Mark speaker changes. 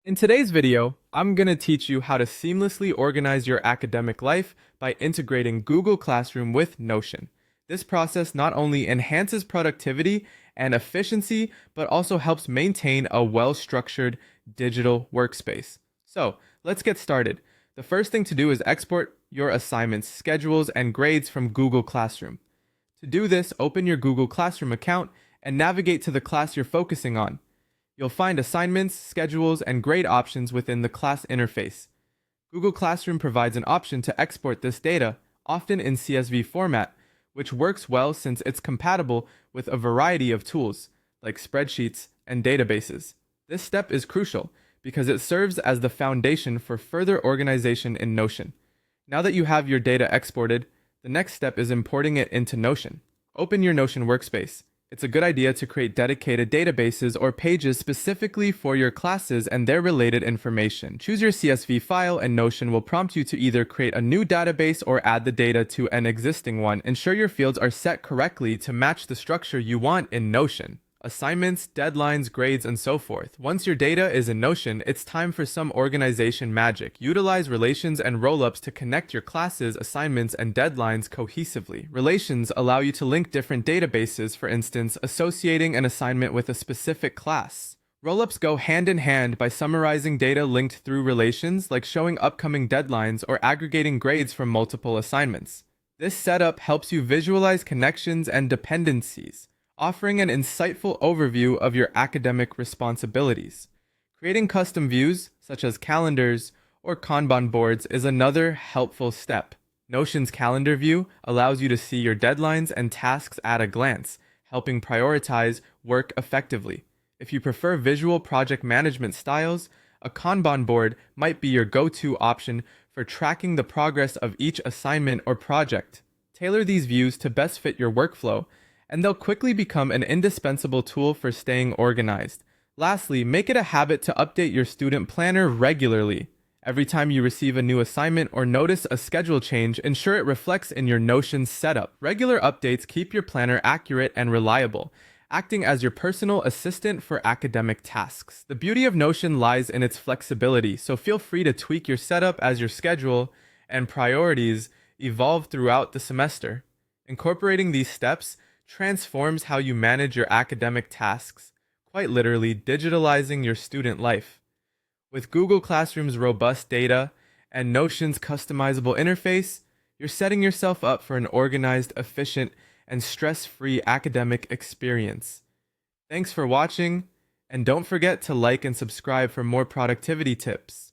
Speaker 1: In today's video, I'm going to teach you how to seamlessly organize your academic life by integrating Google Classroom with Notion. This process not only enhances productivity and efficiency, but also helps maintain a well-structured digital workspace. So, let's get started. The first thing to do is export your assignments, schedules, and grades from Google Classroom. To do this, open your Google Classroom account and navigate to the class you're focusing on. You'll find assignments, schedules, and grade options within the class interface. Google Classroom provides an option to export this data, often in CSV format, which works well since it's compatible with a variety of tools, like spreadsheets and databases. This step is crucial because it serves as the foundation for further organization in Notion. Now that you have your data exported, the next step is importing it into Notion. Open your Notion workspace. It's a good idea to create dedicated databases or pages specifically for your classes and their related information. Choose your CSV file and Notion will prompt you to either create a new database or add the data to an existing one. Ensure your fields are set correctly to match the structure you want in Notion. Assignments, deadlines, grades, and so forth. Once your data is in Notion, it's time for some organization magic. Utilize relations and rollups to connect your classes, assignments, and deadlines cohesively. Relations allow you to link different databases, for instance, associating an assignment with a specific class. Rollups go hand in hand by summarizing data linked through relations, like showing upcoming deadlines or aggregating grades from multiple assignments. This setup helps you visualize connections and dependencies, offering an insightful overview of your academic responsibilities. Creating custom views, such as calendars or Kanban boards, is another helpful step. Notion's calendar view allows you to see your deadlines and tasks at a glance, helping prioritize work effectively. If you prefer visual project management styles, a Kanban board might be your go-to option for tracking the progress of each assignment or project. Tailor these views to best fit your workflow, and they'll quickly become an indispensable tool for staying organized. Lastly, make it a habit to update your student planner regularly. Every time you receive a new assignment or notice a schedule change, ensure it reflects in your Notion setup. Regular updates keep your planner accurate and reliable, acting as your personal assistant for academic tasks. The beauty of Notion lies in its flexibility, so feel free to tweak your setup as your schedule and priorities evolve throughout the semester. Incorporating these steps transforms how you manage your academic tasks, quite literally digitalizing your student life. With Google Classroom's robust data and Notion's customizable interface, you're setting yourself up for an organized, efficient, and stress-free academic experience. Thanks for watching, and don't forget to like and subscribe for more productivity tips.